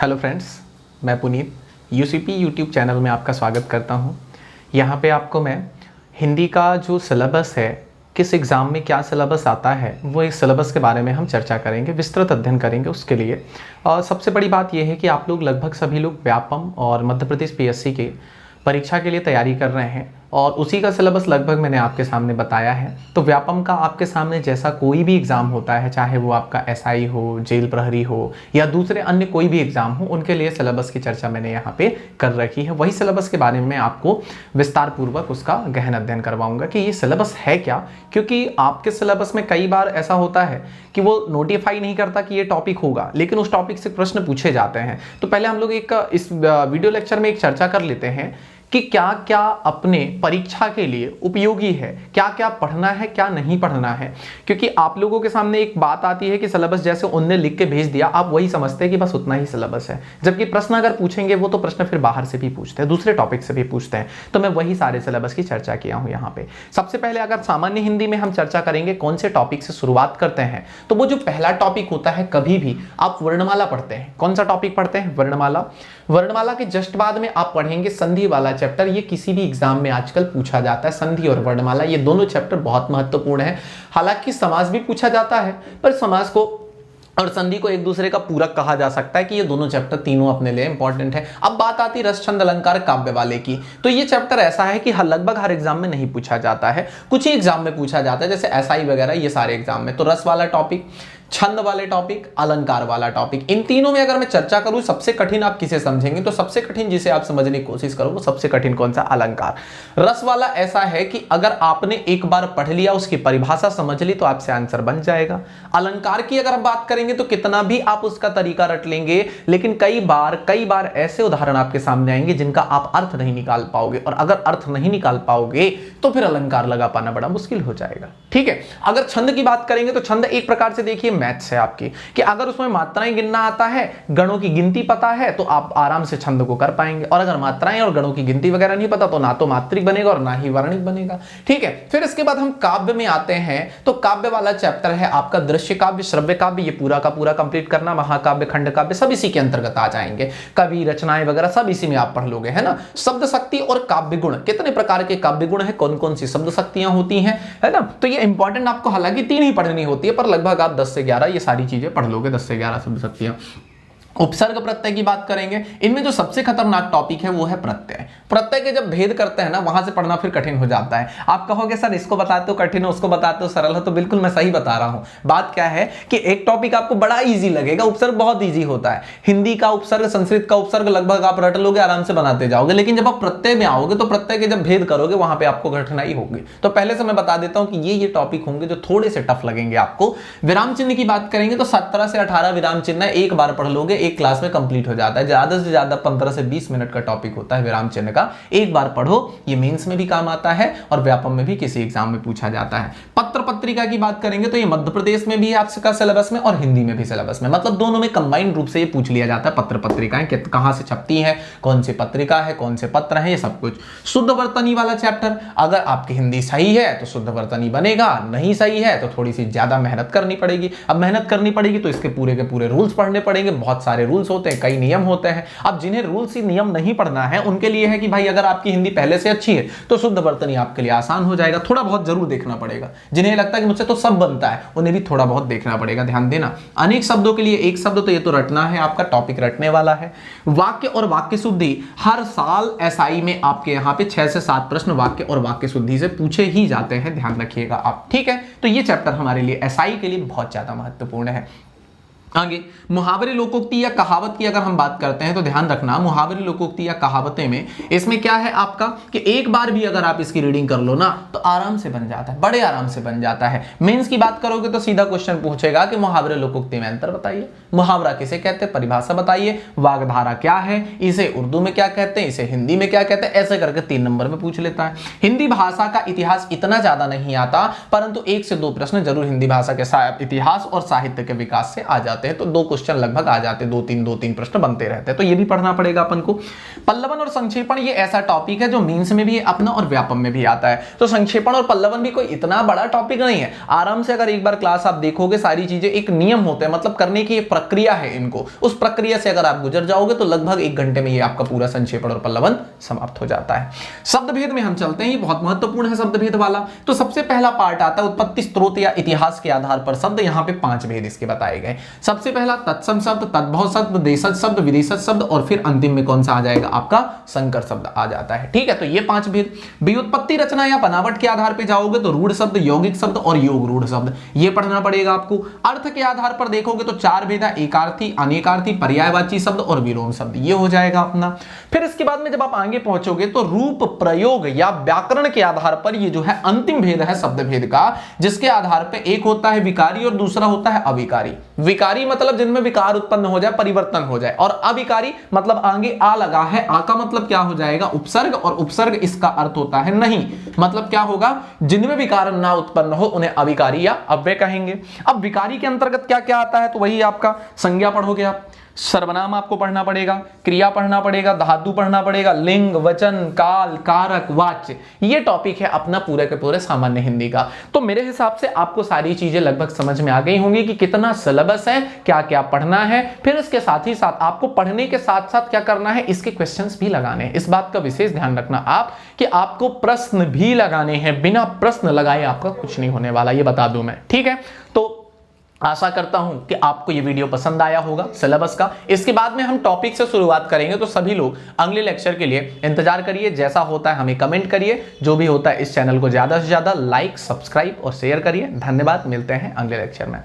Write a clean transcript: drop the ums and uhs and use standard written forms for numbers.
Hello friends, मैं Puneet UCP YouTube channel में आपका स्वागत करता हूं। यहां पे आपको मैं हिंदी का जो सिलेबस है, किस एग्ज़ाम में क्या सिलेबस आता है, वो इस सिलेबस के बारे में हम चर्चा करेंगे, विस्तृत अध्ययन करेंगे उसके लिए। और सबसे बड़ी बात यह है कि आप लोग लगभग सभी लोग व्यापम और मध्य प्रदेश पीएससी के परीक्षा के लिए तैयारी कर रहे हैं और उसी का सिलेबस लगभग मैंने आपके सामने बताया है। तो व्यापम का आपके सामने जैसा कोई भी एग्ज़ाम होता है, चाहे वो आपका एसआई हो, जेल प्रहरी हो या दूसरे अन्य कोई भी एग्ज़ाम हो, उनके लिए सिलेबस की चर्चा मैंने यहाँ पे कर रखी है। वही सिलेबस के बारे में आपको विस्तार पूर्वक उसका गहन अध्ययन करवाऊंगा कि ये सिलेबस है क्या, क्योंकि आपके सिलेबस में कई बार ऐसा होता है कि वो नोटिफाई नहीं करता कि ये टॉपिक होगा, लेकिन उस टॉपिक से प्रश्न पूछे जाते हैं। तो पहले हम लोग इस वीडियो लेक्चर में एक चर्चा कर लेते हैं कि क्या क्या अपने परीक्षा के लिए उपयोगी है, क्या क्या पढ़ना है, क्या नहीं पढ़ना है। क्योंकि आप लोगों के सामने एक बात आती है कि सिलेबस जैसे उनने लिख के भेज दिया, आप वही समझते हैं कि बस उतना ही सिलेबस है, जबकि प्रश्न अगर पूछेंगे वो तो प्रश्न फिर बाहर से भी पूछते हैं, दूसरे टॉपिक से भी पूछते हैं। तो मैं वही सारे सिलेबस की चर्चा किया हूँ यहाँ पे। सबसे पहले अगर सामान्य हिंदी में हम चर्चा करेंगे कौन से टॉपिक से शुरुआत करते हैं, तो वो जो पहला टॉपिक होता है, कभी भी आप वर्णमाला पढ़ते हैं, कौन सा टॉपिक पढ़ते हैं? वर्णमाला। वर्णमाला के जस्ट बाद में आप पढ़ेंगे संधि वाला चैप्टर। ये किसी भी एग्जाम में आजकल पूछा जाता है, संधि और वर्णमाला, ये दोनों चैप्टर बहुत महत्वपूर्ण है। हालांकि समास भी पूछा जाता है, पर समास को और संधि को एक दूसरे का पूरक कहा जा सकता है कि ये दोनों चैप्टर तीनों अपने लिए इंपॉर्टेंट है। अब बात आती है रस, छंद, अलंकार, काव्य वाले की, तो ये चैप्टर ऐसा है कि लगभग हर एग्जाम में नहीं पूछा जाता है, कुछ ही एग्जाम में पूछा जाता है, जैसे एसआई वगैरह, ये सारे एग्जाम में। तो रस वाला टॉपिक, छंद वाले टॉपिक, अलंकार वाला टॉपिक, इन तीनों में अगर मैं चर्चा करूं सबसे कठिन आप किसे समझेंगे, तो सबसे कठिन जिसे आप समझने की कोशिश करो वो सबसे कठिन कौन सा? अलंकार। रस वाला ऐसा है कि अगर आपने एक बार पढ़ लिया, उसकी परिभाषा समझ ली, तो आपसे आंसर बन जाएगा। अलंकार की अगर हम बात करेंगे तो कितना भी आप उसका तरीका रट लेंगे, लेकिन कई बार ऐसे उदाहरण आपके सामने आएंगे जिनका आप अर्थ नहीं निकाल पाओगे, और अगर अर्थ नहीं निकाल पाओगे तो फिर अलंकार लगा पाना बड़ा मुश्किल हो जाएगा। ठीक है। अगर छंद की बात करेंगे तो छंद एक प्रकार से देखिए मैथ्स है आपकी, कि अगर उसमें मात्राएं गिनना आता है, गणों की गिनती पता है, तो आप आराम से छंद को कर पाएंगे। और अगर मात्राएं और गणों की गिनती वगैरह नहीं पता, तो ना तो मात्रिक बनेगा और ना ही वर्णिक बनेगा। ठीक है। फिर इसके बाद हम काव्य में आते हैं, तो काव्य वाला चैप्टर है आपका दृश्य काव्य, श्रव्य काव्य, ये पूरा का पूरा कंप्लीट करना। महाकाव्य, खंड काव्य सब इसी के अंतर्गत आ जाएंगे। कवि रचनाएं वगैरह सब इसी में आप पढ़ लोगे, है ना। शब्द शक्ति और काव्य गुण, कितने प्रकार के काव्य गुण है, कौन कौन सी शब्द शक्तियां होती हैं, है ना। तो ये इंपॉर्टेंट आपको हालांकि 3 ही पढ़नी होती है, पर लगभग आप 10 से 11 ये सारी चीजें पढ़ लोगे, 10 से 11 शब्द शक्तियां। उपसर्ग प्रत्यय की बात करेंगे, इनमें जो सबसे खतरनाक टॉपिक है वो है प्रत्यय। प्रत्यय के जब भेद करते हैं ना, वहां से पढ़ना फिर कठिन हो जाता है। आप कहोगे सर इसको बताते हो कठिन है, उसको बताते हो सरल है, तो बिल्कुल मैं सही बता रहा हूं। बात क्या है कि एक टॉपिक आपको बड़ा इजी लगेगा, उपसर्ग बहुत इजी होता है। हिंदी का उपसर्ग, संस्कृत का उपसर्ग लगभग आप रट लोगे, आराम से बनाते जाओगे, लेकिन जब आप प्रत्यय में आओगे तो प्रत्यय के जब भेद करोगे वहां पर आपको कठिनाई होगी। तो पहले से मैं बता देता हूं कि ये टॉपिक होंगे जो थोड़े से टफ लगेंगे आपको। विराम चिन्ह की बात करेंगे तो 17 से 18 विराम चिन्ह एक बार पढ़ लोगे, एक क्लास में कंप्लीट हो जाता है। ज्यादा से ज्यादा 15 से 20 मिनट का टॉपिक होता है विराम चिन्ह का, एक बार पढ़ो। ये मेंस में भी काम आता है और व्यापम में भी किसी एग्जाम में पूछा जाता है। पत्र पत्रिका की बात करेंगे तो ये मध्य प्रदेश में भी है आपका सिलेबस में और हिंदी में भी सिलेबस में, मतलब दोनों में कंबाइंड रूप से ये पूछ लिया जाता है। पत्र पत्रिकाएं कहां से छपती है, कौन सी पत्रिका है, कौन से पत्र है, ये सब कुछ। शुद्ध वर्तनी वाला चैप्टर, अगर आपकी हिंदी सही है तो शुद्ध वर्तनी बनेगा, नहीं सही है तो थोड़ी सी ज्यादा मेहनत करनी पड़ेगी। अब मेहनत करनी पड़ेगी तो इसके पूरे के पूरे रूल्स पढ़ने पड़ेंगे, बहुत सारे रूल्स होते हैं, कई नियम होते हैं। अब जिन्हें रूल्स ही नियम नहीं पढ़ना है उनके लिए है कि भाई अगर आपकी हिंदी पहले से अच्छी है तो शुद्ध वर्तनी आपके लिए आसान हो जाएगा। थोड़ा बहुत जरूर देखना पड़ेगा। जिन्हें लगता है कि मुझसे तो सब बनता है, उन्हें भी थोड़ा बहुत देखना पड़ेगा। ध्यान देना, अनेक शब्दों के लिए एक शब्द, तो ये तो रटना है, आपका टॉपिक रटने वाला है। वाक्य और वाक्य शुद्धि, हर साल एसआई में आपके यहाँ पे 6 से 7 प्रश्न वाक्य और वाक्य शुद्धि से पूछे ही जाते हैं, ध्यान रखिएगा आप। ठीक है। तो ये चैप्टर हमारे लिए एसआई के लिए बहुत ज्यादा महत्वपूर्ण है। आगे मुहावरे, लोकोक्ति या कहावत की अगर हम बात करते हैं तो ध्यान रखना, मुहावरे, लोकोक्ति या कहावतें में इसमें क्या है आपका कि एक बार भी अगर आप इसकी रीडिंग कर लो ना तो आराम से बन जाता है, बड़े आराम से बन जाता है। मेंस की बात करोगे तो सीधा क्वेश्चन पूछेगा कि मुहावरे लोकोक्ति में अंतर बताइए, मुहावरा किसे कहते हैं, परिभाषा बताइए, वाग्धारा क्या है, इसे उर्दू में क्या कहते हैं, इसे हिंदी में क्या कहते हैं, ऐसे करके 3 नंबर में पूछ लेता है। हिंदी भाषा का इतिहास इतना ज्यादा नहीं आता, परंतु 1 से 2 प्रश्न जरूर हिंदी भाषा के इतिहास और साहित्य के विकास से आ जाते हैं, तो 2 क्वेश्चन लगभग आ जाते हैं, 2-3 प्रश्न बनते रहते हैं, तो ये भी पढ़ना पड़ेगा अपन को। पल्लवन और संक्षेपण, ये ऐसा टॉपिक है जो मेंस में भी अपना और व्यापम में भी आता है। तो संक्षेपण और पल्लवन भी कोई इतना बड़ा टॉपिक नहीं है, आराम से अगर एक बार क्लास आप देखोगे, सारी चीजें एक नियम होते हैं, मतलब करने की एक प्रक्रिया है इनको, उस प्रक्रिया से अगर आप गुजर जाओगे तो लगभग 1 घंटे में ये आपका पूरा संक्षेपण और पल्लवन समाप्त हो जाता है। शब्द भेद में हम चलते हैं, ये बहुत महत्वपूर्ण है शब्द भेद वाला। तो सबसे पहला पार्ट आता है उत्पत्ति, स्त्रोत या इतिहास के आधार पर शब्द। यहां पे 5 भेद इसके बताए गए। सबसे पहला तत्सम शब्द, तद्भव शब्द, देशज शब्द, विदेशज शब्द और फिर अंतिम में कौन सा आ जाएगा आपका संकर शब्द आ जाता है। ठीक है, तो ये 5 भेद। व्युत्पत्ति, रचना या बनावट के आधार पर जाओगे तो रूढ़ शब्द, यौगिक शब्द और योग रूढ़ शब्द ये पढ़ना पड़ेगा आपको। अर्थ के आधार पर देखोगे तो 4 भेद है, एकार्थी, अनेकार्थी, पर्यायवाची शब्द और विलोम शब्द, ये हो जाएगा अपना। फिर इसके बाद में जब आप आगे पहुंचोगे तो रूप, प्रयोग या व्याकरण के आधार पर ये जो है अंतिम भेद है शब्द भेद का, जिसके आधार पर एक होता है विकारी और दूसरा होता है अविकारी। विकारी मतलब जिनमें विकार उत्पन्न हो जाए, परिवर्तन हो जाए, और अविकारी मतलब आगे आ लगा है, आ का मतलब क्या हो जाएगा उपसर्ग, और उपसर्ग इसका अर्थ होता है नहीं, मतलब क्या होगा जिनमें विकार ना उत्पन्न हो उन्हें अविकारी या अव्यय कहेंगे। अब विकारी के अंतर्गत क्या क्या आता है, तो वही आपका संज्ञा पढ़ोगे आप, सर्वनाम आपको पढ़ना पड़ेगा, क्रिया पढ़ना पड़ेगा, धातु पढ़ना पड़ेगा, लिंग, वचन, काल, कारक, वाच्य, ये टॉपिक है अपना पूरे के पूरे सामान्य हिंदी का। तो मेरे हिसाब से आपको सारी चीजें लगभग समझ में आ गई होंगी कि कितना सिलेबस है, क्या क्या पढ़ना है। फिर इसके साथ ही साथ आपको पढ़ने के साथ साथ क्या करना है, इसके क्वेश्चंस भी लगाने हैं। इस बात का विशेष ध्यान रखना आप कि आपको प्रश्न भी लगाने हैं, बिना प्रश्न लगाए आपका कुछ नहीं होने वाला, ये बता दूं मैं। ठीक है, तो आशा करता हूं कि आपको ये वीडियो पसंद आया होगा सिलेबस का। इसके बाद में हम टॉपिक से शुरुआत करेंगे, तो सभी लोग अगले लेक्चर के लिए इंतजार करिए। जैसा होता है हमें कमेंट करिए, जो भी होता है इस चैनल को ज्यादा से ज्यादा लाइक, सब्सक्राइब और शेयर करिए। धन्यवाद, मिलते हैं अगले लेक्चर में।